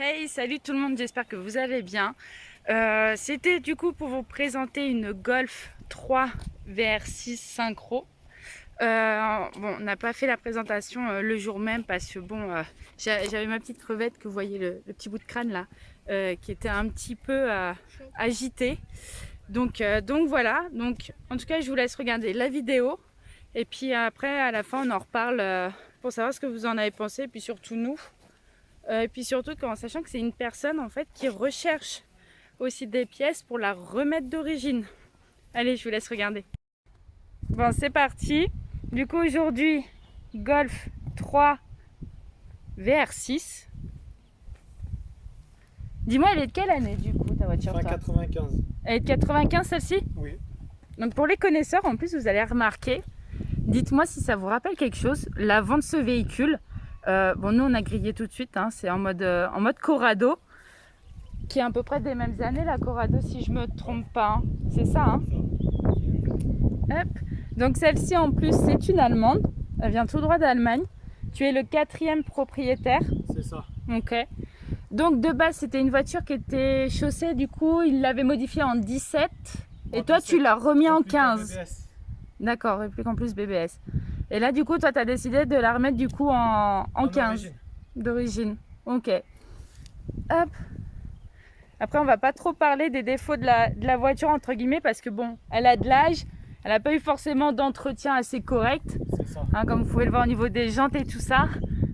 Hey, salut tout le monde, j'espère que vous allez bien. C'était du coup pour vous présenter une Golf 3 VR6 Synchro. Bon, on n'a pas fait la présentation le jour même parce que bon, j'avais ma petite crevette que vous voyez le petit bout de crâne là, qui était un petit peu agité. Donc voilà, donc en tout cas je vous laisse regarder la vidéo et puis après à la fin on en reparle pour savoir ce que vous en avez pensé et puis surtout nous. Et puis surtout en sachant que c'est une personne en fait qui recherche aussi des pièces pour la remettre d'origine. Allez, je vous laisse regarder. Bon, c'est parti. Du coup, aujourd'hui, Golf 3 VR6. Dis-moi, elle est de quelle année du coup ta voiture? Fin 95. Elle est de 95 celle-ci? Oui. Donc pour les connaisseurs, en plus, vous allez remarquer. Dites-moi si ça vous rappelle quelque chose, l'avant de ce véhicule. Bon, nous on a grillé tout de suite, hein, c'est en mode Corrado, qui est à peu près des mêmes années, la Corrado, si je me trompe pas. Hein. C'est ça, hein? Hop. Donc celle-ci en plus, c'est une Allemande. Elle vient tout droit d'Allemagne. Tu es le 4e propriétaire. C'est ça. Ok. Donc de base, c'était une voiture qui était chaussée, du coup, il l'avait modifiée en 17. Et toi, tu l'as remis en 15. D'accord, réplique en plus BBS. Et là, du coup, toi, tu as décidé de la remettre du coup en 15 d'origine. Ok. Hop. Après, on va pas trop parler des défauts de la voiture, entre guillemets, parce que bon, elle a de l'âge, elle n'a pas eu forcément d'entretien assez correct. C'est ça. Hein, comme vous pouvez le voir au niveau des jantes et tout ça.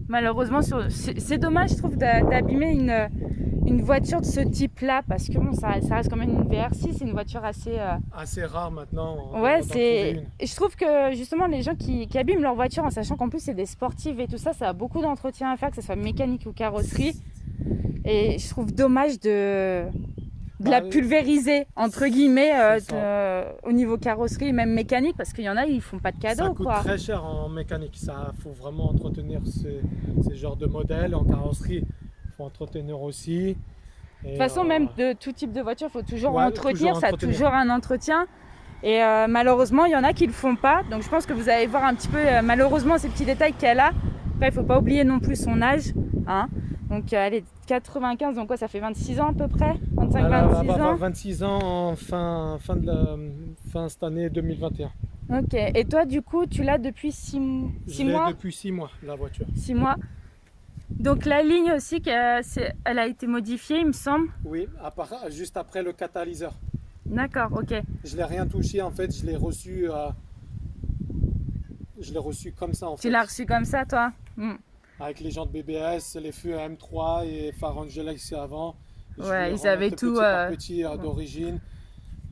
Malheureusement, c'est dommage, je trouve, d'abîmer une voiture de ce type-là, parce que bon, ça reste quand même une VR6, c'est une voiture assez... Assez rare maintenant. Ouais, c'est... Et je trouve que justement, les gens qui abîment leur voiture, en sachant qu'en plus c'est des sportives et tout ça, ça a beaucoup d'entretien à faire, que ce soit mécanique ou carrosserie. Et je trouve dommage de la pulvériser, entre guillemets, au niveau carrosserie, même mécanique, parce qu'il y en a, ils font pas de cadeaux. Ça coûte très cher en mécanique, ça faut vraiment entretenir ces genres de modèles. En carrosserie, il faut entretenir aussi. De toute façon, même de tout type de voiture, il faut toujours entretenir, ça a toujours un entretien. Et malheureusement, il y en a qui ne le font pas. Donc je pense que vous allez voir un petit peu, malheureusement, ces petits détails qu'elle a. Après, il ne faut pas oublier non plus son âge. Hein. Donc elle est 95, donc quoi, ça fait 26 ans à peu près, 25-26 ans. Elle va avoir 26 ans en fin cette année 2021. Ok, et toi du coup, tu l'as depuis 6 mois? Depuis 6 mois, la voiture. 6 mois. Donc la ligne aussi, elle a été modifiée, il me semble. Oui, juste après le catalyseur. D'accord, ok. Je l'ai rien touché en fait, je l'ai reçu comme ça en fait. Tu l'as reçu comme ça toi? Avec les jantes BBS, les feux M3 et phare Angelax avant. Ouais, ils avaient tout petit par petit d'origine.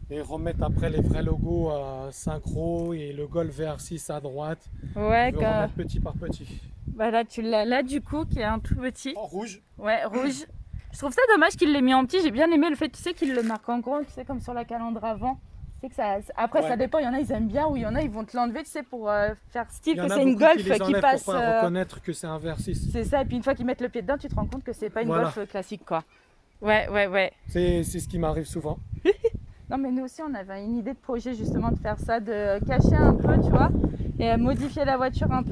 Et remettre après les vrais logos synchro et le Golf VR6 à droite. Ouais, je vais remettre petit par petit. Bah là tu l'as là du coup qui est un tout petit. En rouge. Ouais, rouge. Je trouve ça dommage qu'il l'ait mis en petit. J'ai bien aimé le fait, tu sais, qu'il le marque en gros, tu sais, comme sur la calandre avant. Tu sais que ça... Après, ça dépend. Il y en a, ils aiment bien, ou il y en a, ils vont te l'enlever, tu sais, pour faire style que c'est une Golf qui passe. Pour pas reconnaître que c'est un VR6. C'est ça. Et puis une fois qu'ils mettent le pied dedans, tu te rends compte que c'est pas une Golf classique, quoi. Ouais. C'est ce qui m'arrive souvent. Non, mais nous aussi, on avait une idée de projet justement de faire ça, de cacher un peu, tu vois, et modifier la voiture un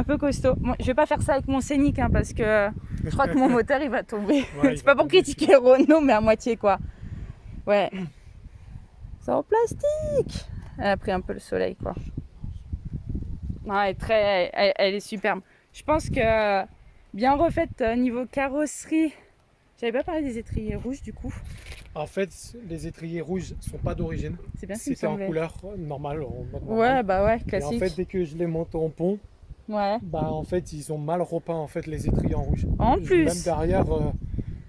peu costaud. Bon, je vais pas faire ça avec mon Scénic, hein, parce que je crois que mon moteur il va tomber. Ouais, c'est pas pour critiquer Renault, mais à moitié quoi. Ouais. C'est en plastique. Elle a pris un peu le soleil quoi. Non, elle est superbe. Je pense que bien refaite niveau carrosserie. J'avais pas parlé des étriers rouges du coup. En fait, les étriers rouges sont pas d'origine. C'est bien ce qui me C'était en semblait. couleur normale, en mode normal. Ouais, bah ouais, classique. Et en fait, dès que je les monte en pont, bah en fait, ils ont mal repeint en fait les étriers en rouge. En plus. Même derrière,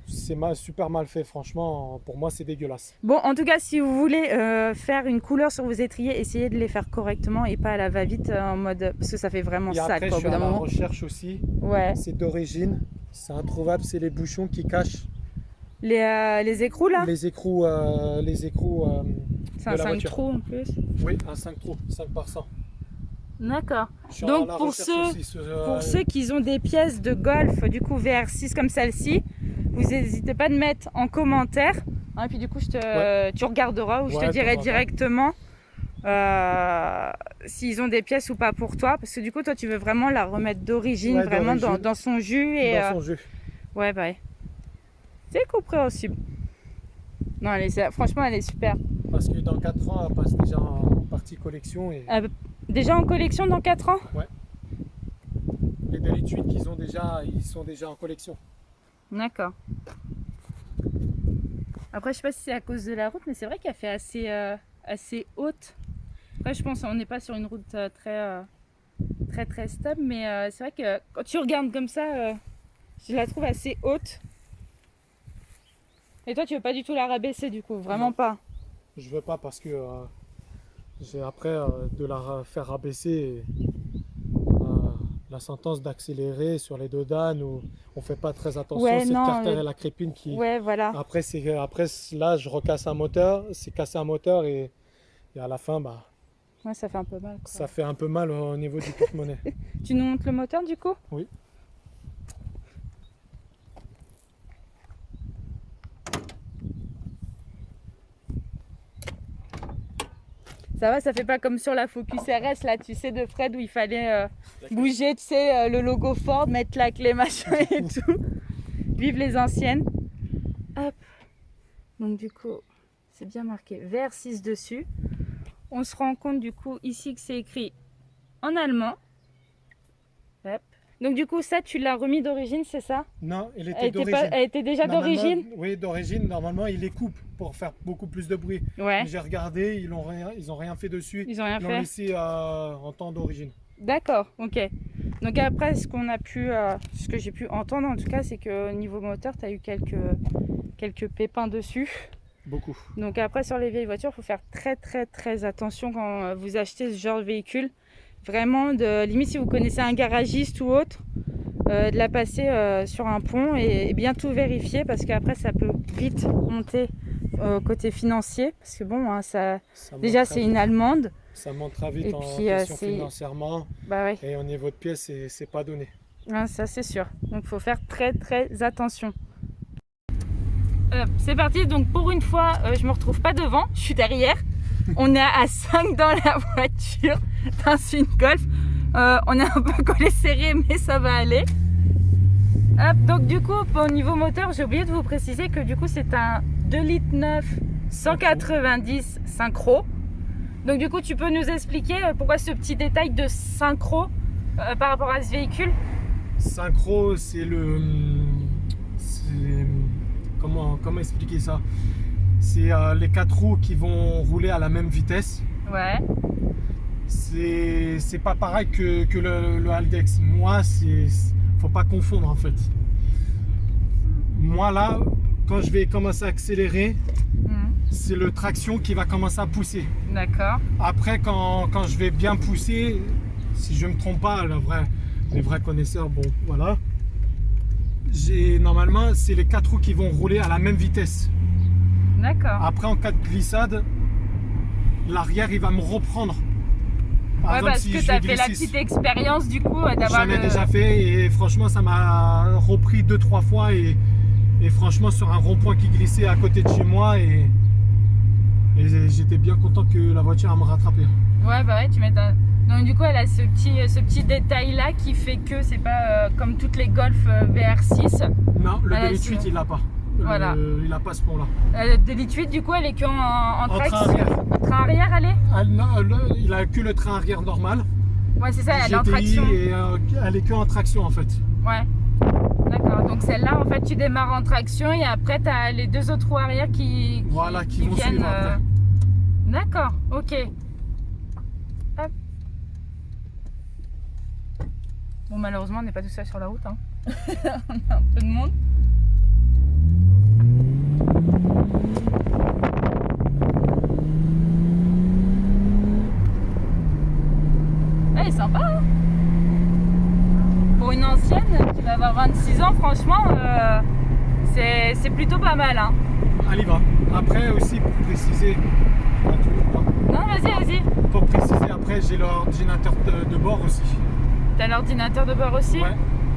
c'est super mal fait. Franchement, pour moi, c'est dégueulasse. Bon, en tout cas, si vous voulez faire une couleur sur vos étriers, essayez de les faire correctement et pas à la va-vite en mode parce que ça fait vraiment sale. Après, quoi, je suis à la recherche aussi. Ouais. C'est d'origine. C'est introuvable. C'est les bouchons qui cachent. Les écrous là? Les écrous. C'est un 5 trous en plus. Oui, un 5 trous, 5 par 100. D'accord. Donc pour ceux qui ont des pièces de Golf du coup VR6 comme celle-ci, vous n'hésitez pas de mettre en commentaire. Hein, et puis du coup tu regarderas ou je te dirai directement s'ils ont des pièces ou pas pour toi. Parce que du coup toi tu veux vraiment la remettre d'origine, vraiment dans son jus. Et, dans son jus. Ouais, bah ouais. C'est compréhensible. Non, franchement, elle est super. Parce que dans 4 ans, elle passe déjà en partie collection. Et Déjà en collection dans 4 ans? ouais. Les Delitude qu'ils ont déjà, ils sont déjà en collection. D'accord. Après, je sais pas si c'est à cause de la route, mais c'est vrai qu'elle fait assez haute. Après, je pense qu'on n'est pas sur une route très stable, mais c'est vrai que quand tu regardes comme ça, je la trouve assez haute. Et toi, tu veux pas du tout la rabaisser du coup, vraiment Non. pas. Je veux pas parce que j'ai après de la faire rabaisser la sentence d'accélérer sur les dodanes où on fait pas très attention. Ouais, c'est non, le carter et la crépine qui. Ouais, voilà. Après, là, je recasse un moteur, c'est casser un moteur et à la fin, bah, Ouais, ça fait un peu mal, quoi. ça fait un peu mal au niveau du porte-monnaie. Tu nous montres le moteur du coup? Oui. Ça va, ça fait pas comme sur la Focus RS là, tu sais, de Fred où il fallait bouger, tu sais, le logo Ford, mettre la clé machin et tout. Vive les anciennes. Hop. Donc du coup, c'est bien marqué VR6 dessus. On se rend compte du coup ici que c'est écrit en allemand. Hop. Donc du coup, ça, tu l'as remis d'origine, c'est ça? Non, elle était d'origine. Elle était déjà d'origine? Oui, d'origine. Normalement, ils les coupent pour faire beaucoup plus de bruit. Ouais. J'ai regardé, ils ont rien fait dessus. Ils ont rien Ils l'ont fait. laissé en temps d'origine. D'accord, ok. Donc après, ce que j'ai pu entendre en tout cas, c'est qu'au niveau moteur, tu as eu quelques pépins dessus. Beaucoup. Donc après, sur les vieilles voitures, il faut faire très attention quand vous achetez ce genre de véhicule. Vraiment, limite si vous connaissez un garagiste ou autre, de la passer sur un pont et bien tout vérifier parce qu'après, ça peut vite monter côté financier. Parce que bon, hein, déjà, c'est une allemande. Ça monte très vite Et en puis, question financièrement. Bah ouais. Et au niveau de pièces, c'est pas donné. Ah, ça, c'est sûr. Donc, il faut faire très attention. C'est parti. Donc, pour une fois, je me retrouve pas devant. Je suis derrière. On est à 5 dans la voiture. C'est une Golf. On est un peu collé serré, mais ça va aller. Hop, donc du coup, au niveau moteur, j'ai oublié de vous préciser que du coup, c'est un 2,9 litres 190 synchro. Donc du coup, tu peux nous expliquer pourquoi ce petit détail de synchro par rapport à ce véhicule? Synchro, comment expliquer ça? C'est les 4 roues qui vont rouler à la même vitesse. Ouais. C'est pas pareil que le Haldex. Moi, faut pas confondre en fait. Moi là, quand je vais commencer à accélérer, c'est le traction qui va commencer à pousser. D'accord. Après, quand je vais bien pousser, si je me trompe pas, les vrais connaisseurs, bon voilà. Normalement, c'est les 4 roues qui vont rouler à la même vitesse. D'accord. Après, en cas de glissade, l'arrière il va me reprendre. Par exemple, parce que tu as fait la petite expérience du coup d'avoir. J'en ai déjà fait et franchement ça m'a repris 2-3 fois et franchement sur un rond-point qui glissait à côté de chez moi et j'étais bien content que la voiture me rattrape. Ouais bah ouais, tu m'étonnes. Donc du coup elle a ce petit détail là qui fait que c'est pas comme toutes les Golf VR6. Non, le Delitude il l'a pas. Voilà. Il n'a pas ce pont là. Le Delitude du coup elle est que en traction. Train arrière. Train arrière elle est Non, il a que le train arrière normal. Ouais c'est ça, elle est en GTI traction. Et elle est que en traction en fait. Ouais. D'accord, donc celle-là en fait tu démarres en traction et après tu as les 2 autres roues arrière qui vont viennent. Suivre après. D'accord, ok. Hop. Bon malheureusement on n'est pas tout seul sur la route. Hein. On a un peu de monde. Elle est sympa hein. Pour une ancienne qui va avoir 26 ans, franchement, c'est plutôt pas mal. Hein. Elle y va. Après aussi pour préciser. Non, vas-y. Pour préciser, après j'ai l'ordinateur de bord aussi. T'as l'ordinateur de bord aussi? Ouais.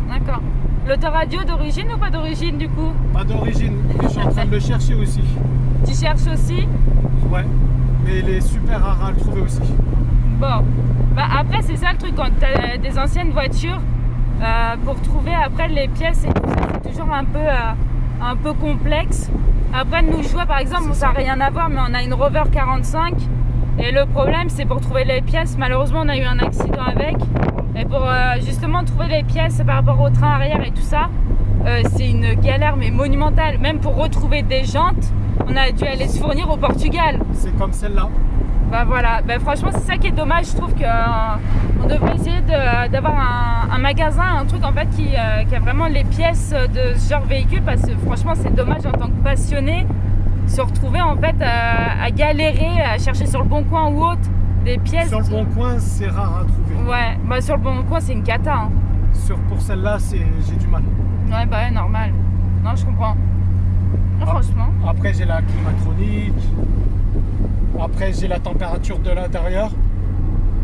D'accord. L'autoradio d'origine ou pas d'origine du coup? Pas d'origine, mais je suis en train de le chercher aussi. Tu cherches aussi? Ouais, mais il est super rare à le trouver aussi. Bon, bah après c'est ça le truc quand t'as des anciennes voitures, pour trouver après les pièces et tout ça, c'est toujours un peu un peu complexe. Après, nous, je vois par exemple, ça n'a rien à voir, mais on a une Rover 45. Et le problème, c'est pour trouver les pièces. Malheureusement, on a eu un accident avec. Et pour justement trouver les pièces par rapport au train arrière et tout ça, c'est une galère mais monumentale. Même pour retrouver des jantes, on a dû aller se fournir au Portugal. C'est comme celle-là. Bah voilà, bah, franchement c'est ça qui est dommage, je trouve qu'on devrait essayer d'avoir un magasin, un truc en fait qui a vraiment les pièces de ce genre de véhicule, parce que franchement c'est dommage en tant que passionné se retrouver en fait à galérer, à chercher sur le bon coin ou autre des pièces. Sur le bon coin c'est rare à trouver. Ouais, bah sur le bon coin c'est une cata. Hein. Pour celle-là j'ai du mal. Ouais bah ouais, normal. Non je comprends. Non, franchement. Après j'ai la climatronique. Après, j'ai la température de l'intérieur.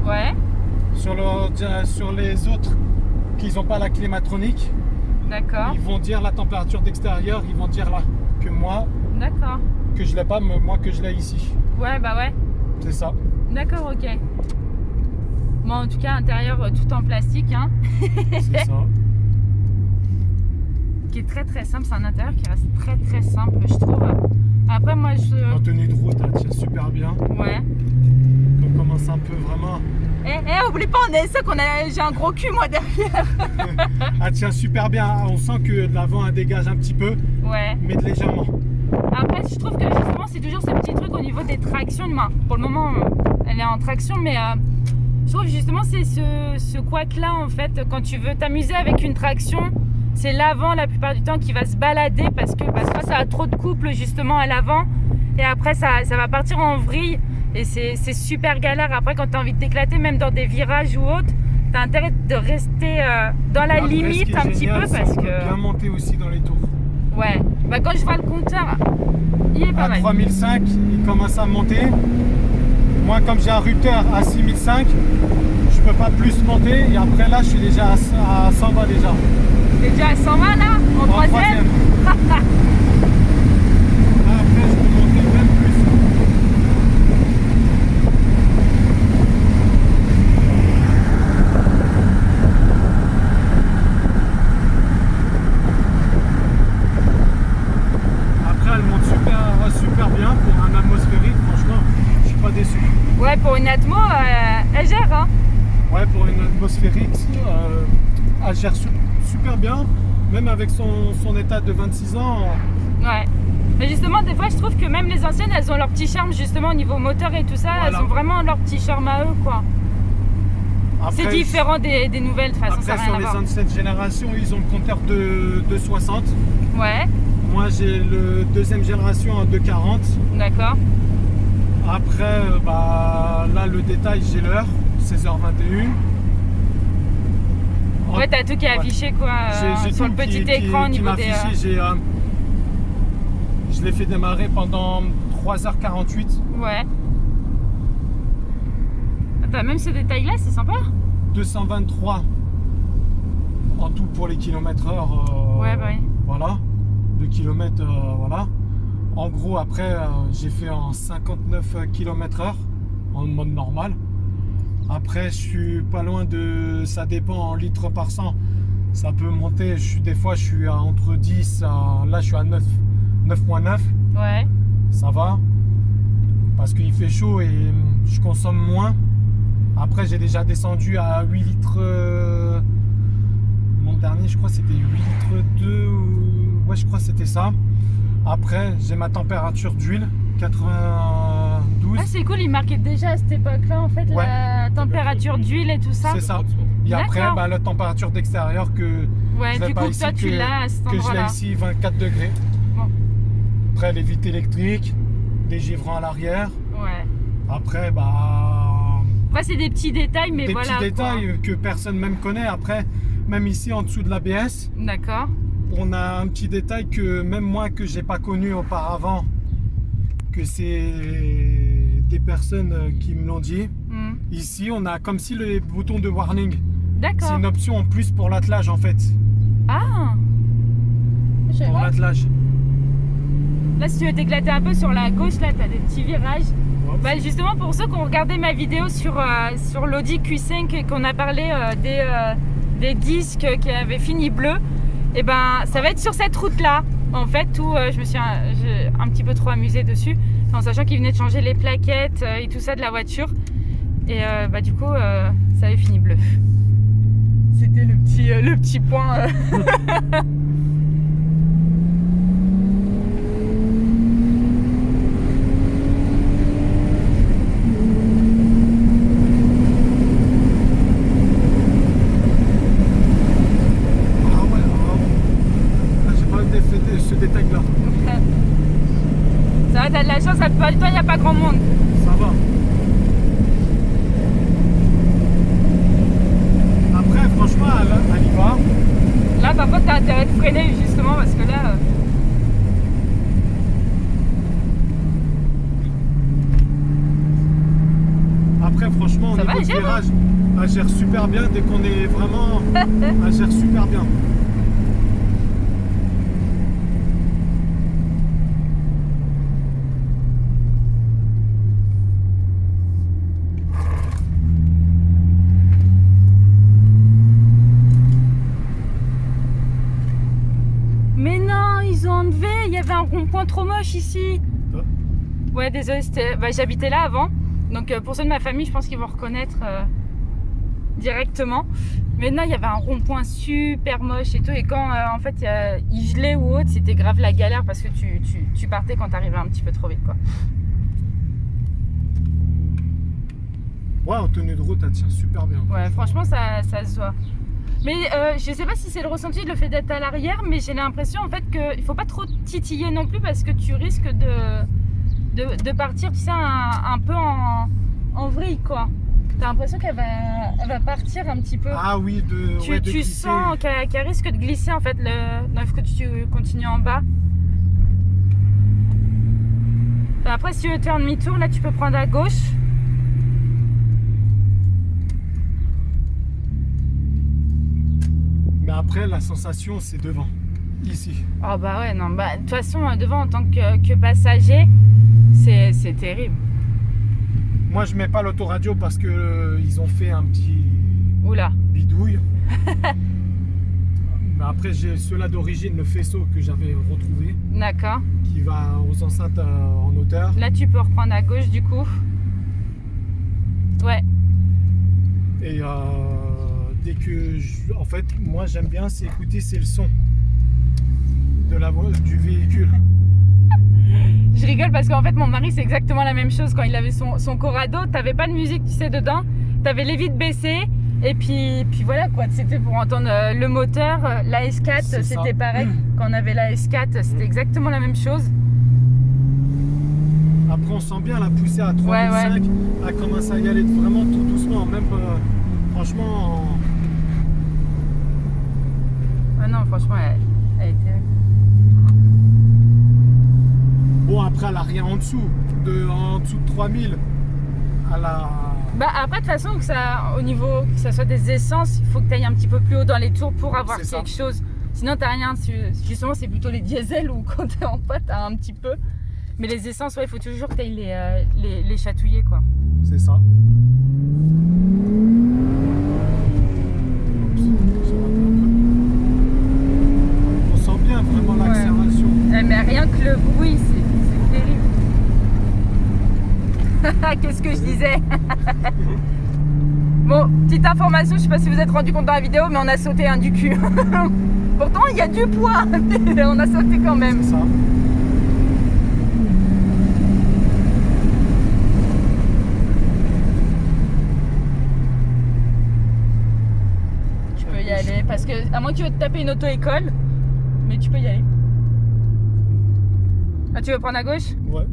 Ouais. Sur les autres qui n'ont pas la climatronique, d'accord. Ils vont dire la température d'extérieur, ils vont dire là que moi, d'accord. Que je l'ai pas, mais moi que je l'ai ici. Ouais, bah ouais. C'est ça. D'accord, ok. Bon, en tout cas, intérieur tout en plastique, hein. C'est ça. Qui est très très simple, c'est un intérieur qui reste très très simple, je trouve. Après, moi je. En tenue de route, elle tient super bien. Ouais. On commence un peu vraiment. Oublie pas, on est ça j'ai un gros cul moi derrière. Elle tient super bien. On sent que de l'avant elle dégage un petit peu. Ouais. Mais légèrement. Après, je trouve que justement, c'est toujours ce petit truc au niveau des tractions de main. Pour le moment, elle est en traction, mais je trouve justement c'est ce couac là en fait, quand tu veux t'amuser avec une traction. C'est l'avant la plupart du temps qui va se balader parce que ça a trop de couple justement à l'avant et après ça va partir en vrille et c'est super galère. Après quand tu as envie de t'éclater même dans des virages ou autres, tu as intérêt de rester dans la limite un petit peu parce que... bien monter aussi dans les tours. Ouais, bah quand je vois le compteur, il est pas mal. À 3005, il commence à monter. Moi comme j'ai un rupteur à 6005, je peux pas plus monter et après là je suis déjà à 120 déjà. T'es déjà à 120 là, en troisième. Après je peux monter même plus. Après elle monte super bien pour un atmosphérique, franchement je suis pas déçu. Ouais, pour une atmo, elle gère hein. Ouais, pour une atmosphérique, elle gère super bien, même avec son état de 26 ans. Ouais. Mais justement, des fois, je trouve que même les anciennes, elles ont leur petit charme justement au niveau moteur et tout ça. Voilà. Elles ont vraiment leur petit charme à eux, quoi. C'est différent des nouvelles, de toute façon, ça n'a rien à voir. Sur les anciennes générations, ils ont le compteur de 60. Ouais. Moi, j'ai le deuxième génération en 240. D'accord. Après, là, le détail, j'ai l'heure, 16h21. Ouais, t'as tout qui est affiché quoi, sur le petit écran au niveau des... Je l'ai fait démarrer pendant 3h48. Ouais. T'as même ce détail là, c'est sympa. 223 en tout pour les kilomètres-heure. Ouais, bah oui. Voilà. 2 km, voilà. En gros, après, j'ai fait en 59 km/h en mode normal. Après, je suis pas loin de... Ça dépend en litres par 100. Ça peut monter. Des fois, je suis à entre 10 à... Là, je suis à 9.9. Ouais. Ça va. Parce qu'il fait chaud et je consomme moins. Après, j'ai déjà descendu à 8 litres. Mon dernier, je crois, c'était 8 litres 2. Ouais, je crois que c'était ça. Après, j'ai ma température d'huile. 92. Ah, c'est cool, il marquait déjà à cette époque-là en fait ouais. La température d'huile et tout ça. C'est ça. Et après, la température d'extérieur que ouais, je du coup, toi, tu l'as à cet endroit-là. Que je l'ai ici, 24 degrés. Bon. Après, les vitres électriques, des givrants à l'arrière. Ouais. Après, Après, c'est des petits détails, mais des voilà. Des petits détails que personne même connaît. Après, même ici, en dessous de l'ABS. D'accord. On a un petit détail que même moi, que j'ai pas connu auparavant. Que c'est des personnes qui me l'ont dit. Ici, on a comme si le bouton de warning. D'accord. C'est une option en plus pour l'attelage en fait. Ah. Pour l'attelage. Là, si tu veux t'éclater un peu sur la gauche, là, tu as des petits virages. Ouais. Bah, justement, pour ceux qui ont regardé ma vidéo sur l'Audi Q5 et qu'on a parlé des disques qui avaient fini bleu, Et ben ça va être sur cette route là en fait où je me suis un petit peu trop amusée dessus en sachant qu'ils venaient de changer les plaquettes et tout ça de la voiture et bah du coup ça avait fini bleu. C'était le petit point. Ce détail là. Ça va, t'as de la chance, la plupart du temps il n'y a pas grand monde. Ça va. Après franchement elle y va. Là par contre t'as intérêt de freiner justement parce que là. Après franchement au niveau du virage, elle gère super bien dès qu'on est vraiment. Elle gère super bien. Il y avait un rond-point trop moche ici. Ouais, désolé, j'habitais là avant. Donc pour ceux de ma famille, je pense qu'ils vont reconnaître directement. Mais non, il y avait un rond-point super moche et tout. Et quand en fait il gelait ou autre, c'était grave la galère parce que tu partais quand t'arrivais un petit peu trop vite, quoi. Ouais, en tenue de route, elle tient super bien. Ouais, franchement, ça se voit. Mais je sais pas si c'est le ressenti, le fait d'être à l'arrière, mais j'ai l'impression en fait qu'il faut pas trop titiller non plus parce que tu risques de partir, tu sais, un peu en vrille, quoi. T'as l'impression qu'elle va partir un petit peu. Ah oui, tu sens qu'elle risque de glisser en fait, il faut que tu continues en bas. Après, si tu veux faire demi-tour, là tu peux prendre à gauche. Mais après, la sensation, c'est devant, ici. Oh bah ouais, non, bah de toute façon, devant en tant que passager, c'est terrible. Moi, je mets pas l'autoradio parce que ils ont fait un petit bidouille. Mais après, j'ai ceux-là d'origine, le faisceau que j'avais retrouvé. D'accord. Qui va aux enceintes en hauteur. Là, tu peux reprendre à gauche du coup. Ouais. Et dès que en fait moi j'aime bien c'est écouter c'est le son de la voix du véhicule. Je rigole parce qu'en fait mon mari c'est exactement la même chose quand il avait son Corrado, t'avais pas de musique tu sais dedans, t'avais les vitres baissées et puis voilà quoi, c'était pour entendre le moteur, la S4 c'était pareil, quand on avait la S4 c'était exactement la même chose. Après on sent bien la poussée à 3005, elle commence à y aller vraiment tout doucement, même franchement. Ah non, franchement, elle était. Bon, après, elle a rien en dessous de 3000. Elle a. Bah, après, de toute façon, au niveau, que ça soit des essences, il faut que tu ailles un petit peu plus haut dans les tours pour avoir quelque chose. Sinon, t'as rien. Justement, c'est plutôt les diesels où quand t'es en bas, t'as un petit peu. Mais les essences, ouais, il faut toujours que tu ailles les chatouiller, quoi. C'est ça. On sent bien vraiment l'accélération. Mais rien que le bruit, c'est terrible. Qu'est-ce que je disais? Bon, petite information, je sais pas si vous êtes rendu compte dans la vidéo, mais on a sauté un du cul. Pourtant, il y a du poids, on a sauté quand même. C'est ça. Tu peux y aller, parce que, à moins que tu veux te taper une auto-école, mais tu peux y aller. Ah, tu veux prendre à gauche? Ouais.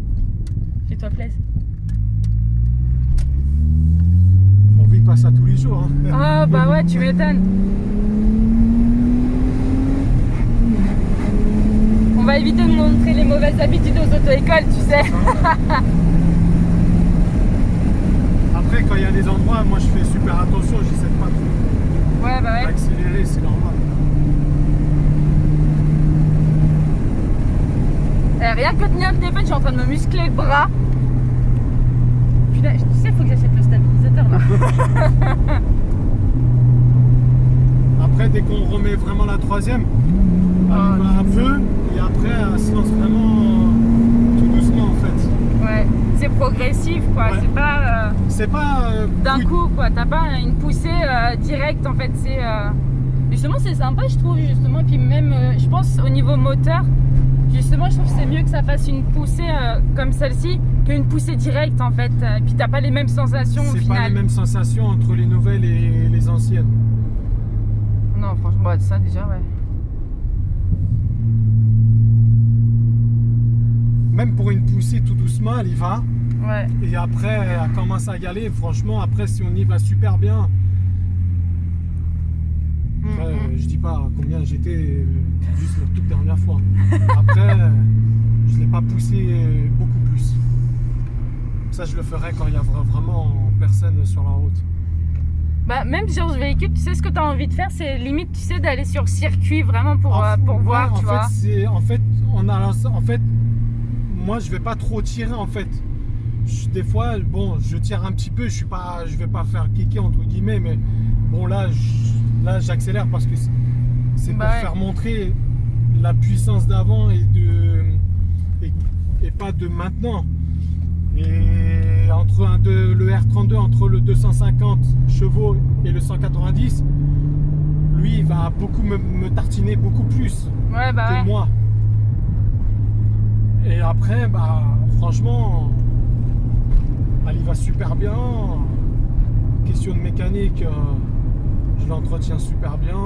Fais-toi plaisir. On vit pas ça tous les jours. Hein. Ah, bah ouais, tu m'étonnes. On va éviter de montrer les mauvaises habitudes aux auto-écoles, tu sais. Après, quand il y a des endroits, moi je fais super attention, j'essaie de pas trop accélérer, c'est normal. Rien que tenir le téléphone, je suis en train de me muscler le bras. Putain, tu sais, il faut que j'achète le stabilisateur là. après, dès qu'on remet vraiment la troisième, elle va un peu et après, elle se lance vraiment tout doucement en fait. Ouais, c'est progressif quoi, Ouais. c'est pas d'un coup quoi, t'as pas une poussée directe en fait, justement c'est sympa je trouve justement, et puis même je pense au niveau moteur, justement je trouve que c'est mieux que ça fasse une poussée comme celle-ci qu'une poussée directe en fait, et puis t'as pas les mêmes sensations au C'est final. pas les mêmes sensations entre les nouvelles et les anciennes. Non franchement, bah, ça déjà ouais. Même pour une poussée tout doucement, elle y va. Ouais. Et après, elle commence à y aller. Franchement, après, si on y va super bien, après, je dis pas combien j'étais juste la toute dernière fois. Après, je l'ai pas poussé beaucoup plus. Ça, je le ferai quand il y a vraiment personne sur la route. Bah, même sur ce véhicule, tu sais ce que tu as envie de faire, c'est limite, tu sais, d'aller sur circuit vraiment pour voir, tu vois. En fait, moi, je vais pas trop tirer, en fait. Des fois, bon, je tire un petit peu, je vais pas faire kicker, entre guillemets, mais bon, là, j'accélère parce que c'est pour faire montrer la puissance d'avant et pas de maintenant. Et entre le R32, entre le 250 chevaux et le 190, lui il va beaucoup me tartiner beaucoup plus que moi. Et après, bah franchement, elle y va super bien. Question de mécanique, je l'entretiens super bien.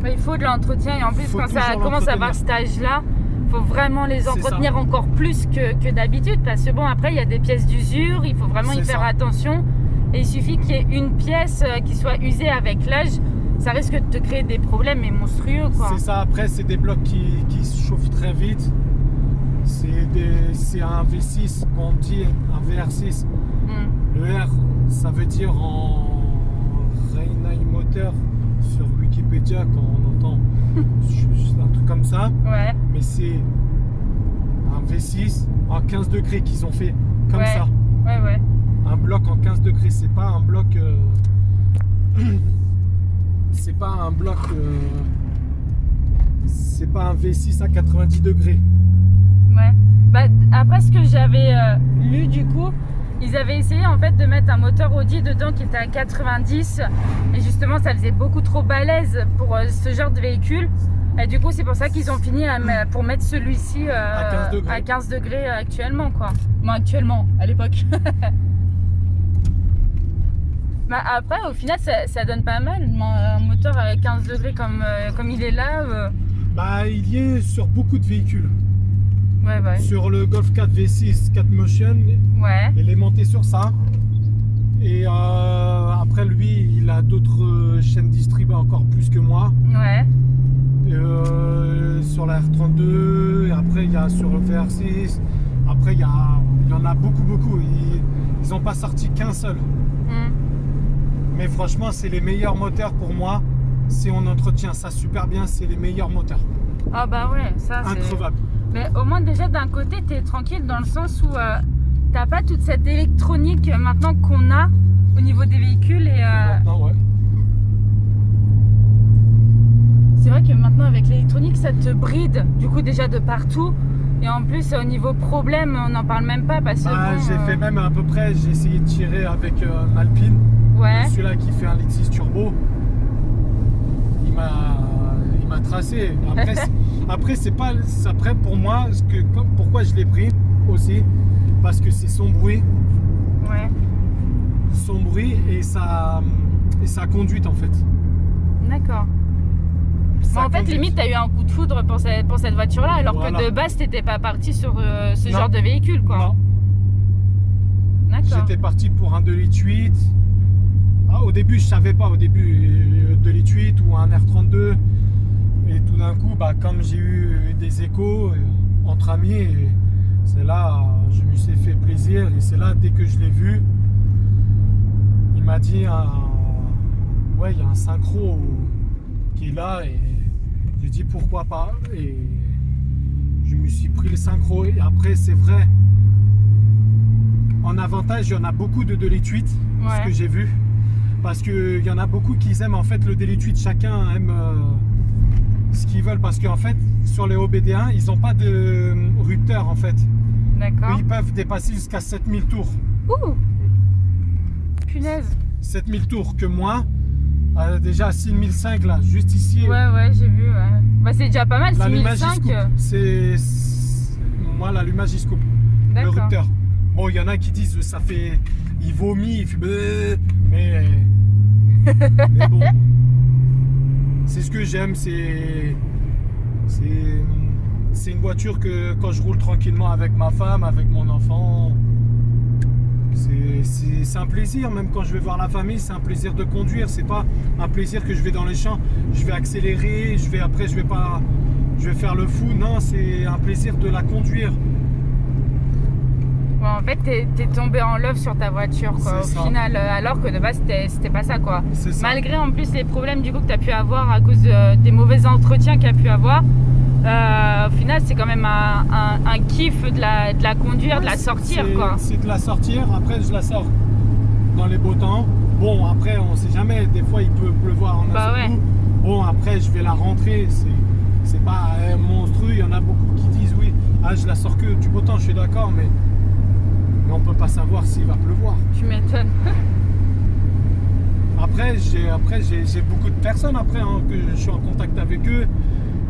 Et il faut de l'entretien, et en plus quand ça commence à avoir cet âge-là, faut vraiment les entretenir encore plus que d'habitude, parce que bon, après il y a des pièces d'usure, il faut vraiment y faire attention, et il suffit qu'il y ait une pièce qui soit usée avec l'âge, ça risque de te créer des problèmes mais monstrueux quoi. C'est ça, après c'est des blocs qui se chauffent très vite, c'est un V6 qu'on dit, un VR6. Le R, ça veut dire en Reinai Motor sur Wikipédia quand on entend un truc comme ça. Ouais. Mais c'est un V6 en 15 degrés qu'ils ont fait comme ça. Ouais. Un bloc en 15 degrés, c'est pas un bloc. C'est pas un bloc. C'est pas un V6 à 90 degrés. Ouais. Bah, après ce que j'avais lu du coup, ils avaient essayé en fait de mettre un moteur Audi dedans qui était à 90, et justement ça faisait beaucoup trop balèze pour ce genre de véhicule. Et du coup, c'est pour ça qu'ils ont fini pour mettre celui-ci à 15 degrés actuellement, quoi. Bon, actuellement, à l'époque. Bah, après, au final, ça donne pas mal, un moteur à 15 degrés comme il est là. Bah, il y est sur beaucoup de véhicules. Ouais. Sur le Golf 4 V6 4Motion, il est monté sur ça. Et après, lui, il a d'autres chaînes distribuées encore plus que moi. Ouais. Sur la R32, et après il y a sur le VR6, après il y en a beaucoup. Ils n'ont pas sorti qu'un seul. Mais franchement, c'est les meilleurs moteurs pour moi. Si on entretient ça super bien, c'est les meilleurs moteurs. Ah bah ouais, ça c'est increvable. Mais au moins déjà d'un côté, t'es tranquille dans le sens où t'as pas toute cette électronique maintenant qu'on a au niveau des véhicules. Et maintenant, ouais. C'est vrai que maintenant avec l'électronique ça te bride du coup déjà de partout, et en plus au niveau problème on n'en parle même pas parce que j'ai fait même à peu près, j'ai essayé de tirer avec un Alpine, celui-là qui fait un litre 6 turbo, il m'a tracé. Après c'est pas, après pour moi pourquoi je l'ai pris aussi, parce que c'est son bruit, et sa conduite en fait. D'accord. Bon, en fait, limite, tu as eu un coup de foudre pour cette voiture-là, alors que de base, tu n'étais pas parti sur ce genre de véhicule, quoi. Non. D'accord. J'étais parti pour un 2,8 litres. Au début, je savais pas. Au début, 2,8 litres ou un R32. Et tout d'un coup, comme j'ai eu des échos entre amis, c'est là, je me suis fait plaisir. Et c'est là, dès que je l'ai vu, il m'a dit, il y a un synchro qui est là, et j'ai dit pourquoi pas, et je me suis pris le synchro. Et après c'est vrai, en avantage il y en a beaucoup de 2,8 litres, ce que j'ai vu, Parce qu'il y en a beaucoup qui aiment en fait le D8, chacun aime ce qu'ils veulent. Parce qu'en fait, sur les OBD1, ils n'ont pas de rupteur en fait. D'accord. Ils peuvent dépasser jusqu'à 7000 tours. Ouh. Punaise. 7000 tours que moi, déjà 6005 là, juste ici. Ouais, j'ai vu. Ouais. Bah, c'est déjà pas mal, 6005. Moi, l'allumage, il se coupe. Le rupteur. Bon, il y en a qui disent ça fait. Il vomit, il fait. Mais bon. C'est ce que j'aime, c'est une voiture que quand je roule tranquillement avec ma femme, avec mon enfant, c'est un plaisir. Même quand je vais voir la famille, c'est un plaisir de conduire. C'est pas un plaisir que je vais dans les champs, je vais accélérer, je vais faire le fou. Non, c'est un plaisir de la conduire. Bon, en fait, t'es tombé en love sur ta voiture, quoi, au final, alors que de base, c'était pas ça, quoi. Malgré en plus les problèmes du coup que t'as pu avoir à cause des mauvais entretiens qu'il y a pu avoir, au final, c'est quand même un kiff de la conduire, de la sortir, quoi. C'est de la sortir, après je la sors dans les beaux temps. Bon, après, on sait jamais, des fois il peut pleuvoir en un seul coup. Bon, après, je vais la rentrer, c'est pas monstrueux. Il y en a beaucoup qui disent oui, je la sors que du beau temps, je suis d'accord, mais on peut pas savoir s'il va pleuvoir. Tu m'étonnes. Après, j'ai beaucoup de personnes que je suis en contact avec eux.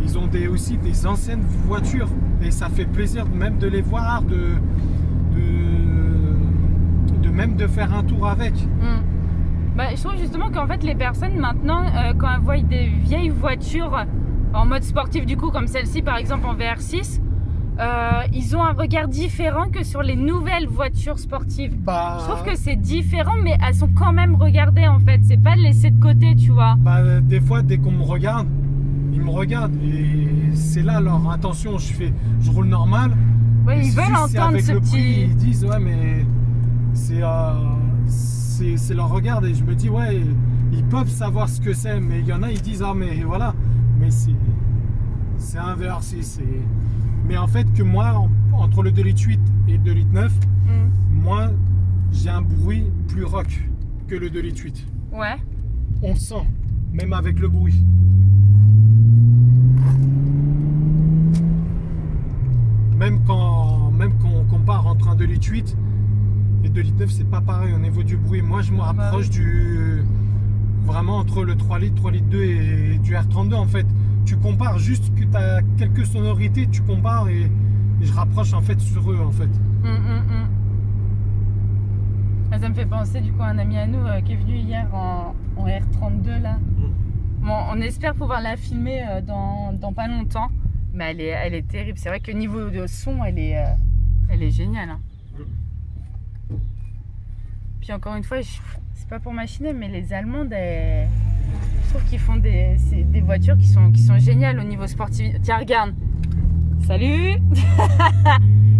Ils ont aussi des anciennes voitures et ça fait plaisir même de les voir, même de faire un tour avec. Bah, je trouve justement qu'en fait les personnes maintenant, quand elles voient des vieilles voitures en mode sportif du coup, comme celle-ci par exemple en VR6, ils ont un regard différent que sur les nouvelles voitures sportives. Je trouve que c'est différent, mais elles sont quand même regardées en fait. C'est pas laissé de côté, tu vois. Des fois, dès qu'on me regarde, ils me regardent et c'est là leur intention. Je roule normal. Ouais, ils veulent entendre ce petit. Ils disent ouais, mais c'est leur regard et je me dis ouais, ils peuvent savoir ce que c'est, mais il y en a ils disent mais voilà, mais c'est un VR6. Mais en fait que moi, entre le 2.8 et le 2.9, moi j'ai un bruit plus rock que le 2.8. Ouais. On le sent, même avec le bruit. Même quand on compare entre un 2.8 et 2.9, c'est pas pareil au niveau du bruit. Moi je me rapproche vraiment entre le 3 litres, 3 litres 2 et du R32 en fait. Tu compares juste que tu as quelques sonorités, tu compares et je rapproche en fait sur eux en fait. Ça me fait penser du coup à un ami à nous qui est venu hier en R32 là. Bon, on espère pouvoir la filmer dans pas longtemps, mais elle est terrible. C'est vrai que niveau de son, elle est géniale. Hein. Puis encore une fois, c'est pas pour machiner, mais les Allemandes, je trouve qu'ils font des voitures qui sont géniales au niveau sportif. Tiens, regarde. Salut.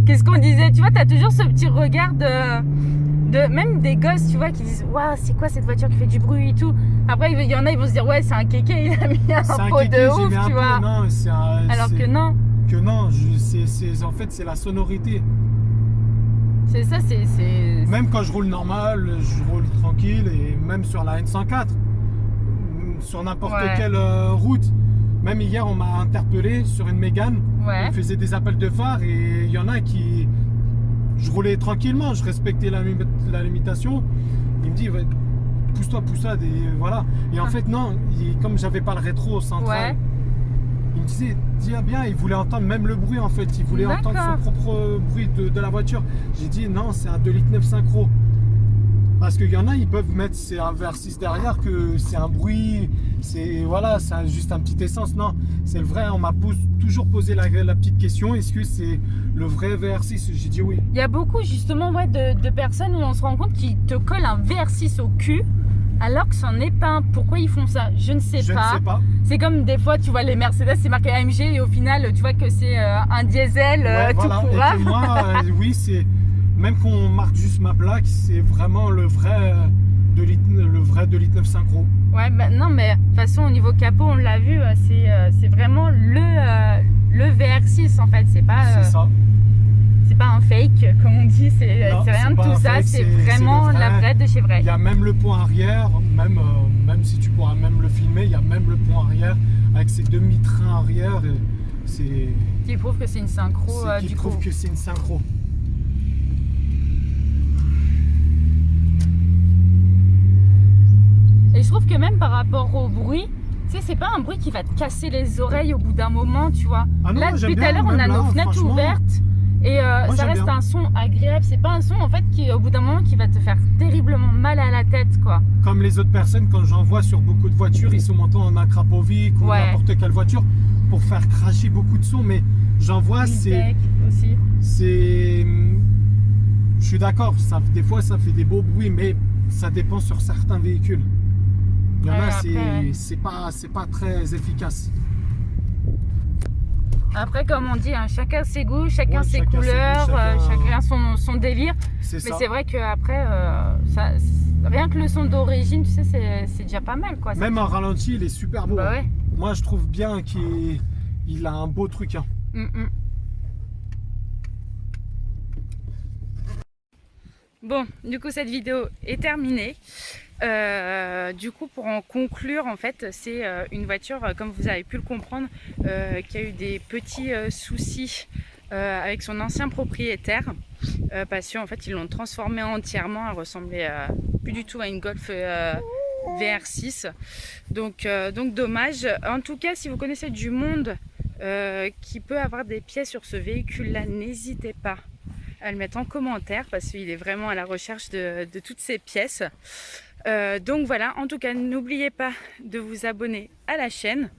Qu'est-ce qu'on disait? Tu vois, t'as toujours ce petit regard de même des gosses, tu vois, qui disent waouh, c'est quoi cette voiture qui fait du bruit et tout. Après, il y en a, ils vont se dire ouais, c'est un kéké, il a mis un pot de ouf, tu vois. Non, alors que non. Que non, en fait, c'est la sonorité. C'est ça, c'est. Même quand je roule normal, je roule tranquille et même sur la N104, sur n'importe quelle route. Même hier, on m'a interpellé sur une Mégane. On faisait des appels de phare et il y en a qui. Je roulais tranquillement, je respectais la limitation. Il me dit pousse-toi, voilà. Et en fait, non, comme j'avais pas le rétro central, il me disait bien, il voulait entendre même le bruit en fait. Il voulait entendre son propre bruit de la voiture. J'ai dit non, c'est un 2,9 litres synchro. Parce qu'il y en a, ils peuvent mettre un VR6 derrière, que c'est un bruit, c'est juste un petit essence. Non, c'est le vrai. On m'a toujours posé la petite question, est-ce que c'est le vrai VR6? J'ai dit oui. Il y a beaucoup justement de personnes où on se rend compte qu'ils te collent un VR6 au cul, alors que c'en est pas un. Pourquoi ils font ça? Je ne sais pas. C'est comme des fois, tu vois, les Mercedes, c'est marqué AMG et au final, tu vois que c'est un diesel tout pourra. Et moi, oui, c'est... Même qu'on marque juste ma plaque, c'est vraiment le vrai 2,9 litres synchro. Ouais, non, mais de toute façon, au niveau capot, on l'a vu, c'est vraiment le VR6 en fait. C'est pas pas un fake, comme on dit, c'est rien de tout ça, c'est vraiment la vraie de chez vrai. Il y a même le pont arrière, même si tu pourras même le filmer, il y a même le pont arrière avec ses demi-trains arrière. Qui prouve que c'est une synchro qui prouve que c'est une synchro. Et je trouve que même par rapport au bruit, tu sais, c'est pas un bruit qui va te casser les oreilles au bout d'un moment, tu vois. Ah non, là, depuis tout à l'heure, on a nos fenêtres ouvertes et ça reste un son agréable. C'est pas un son en fait qui, au bout d'un moment, qui va te faire terriblement mal à la tête, quoi. Comme les autres personnes, quand j'en vois sur beaucoup de voitures, ils sont montants en Akrapovic ou n'importe quelle voiture pour faire cracher beaucoup de sons, mais j'en vois, c'est. Je suis d'accord, des fois ça fait des beaux bruits, mais ça dépend sur certains véhicules. Il y en a, c'est pas très efficace. Après, comme on dit, hein, chacun ses goûts, chacun ses couleurs, chacun son délire. Mais c'est vrai qu'après, rien que le son d'origine, tu sais, c'est déjà pas mal, quoi. Même en ralenti, il est super beau. Bah ouais. Moi, je trouve bien qu'il a un beau truc. Hein. Bon, du coup, cette vidéo est terminée. Du coup, pour en conclure, en fait, c'est une voiture, comme vous avez pu le comprendre, qui a eu des petits soucis avec son ancien propriétaire, parce qu'en fait, ils l'ont transformée entièrement. Elle ressemblait plus du tout à une Golf VR6. Donc dommage. En tout cas, si vous connaissez du monde qui peut avoir des pièces sur ce véhicule-là, n'hésitez pas à le mettre en commentaire parce qu'il est vraiment à la recherche de toutes ces pièces. Donc voilà, en tout cas, n'oubliez pas de vous abonner à la chaîne,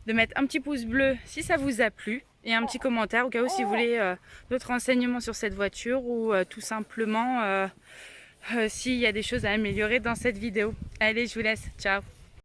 de mettre un petit pouce bleu si ça vous a plu et un petit commentaire au cas où si vous voulez d'autres renseignements sur cette voiture ou tout simplement s'il y a des choses à améliorer dans cette vidéo. Allez, je vous laisse, ciao!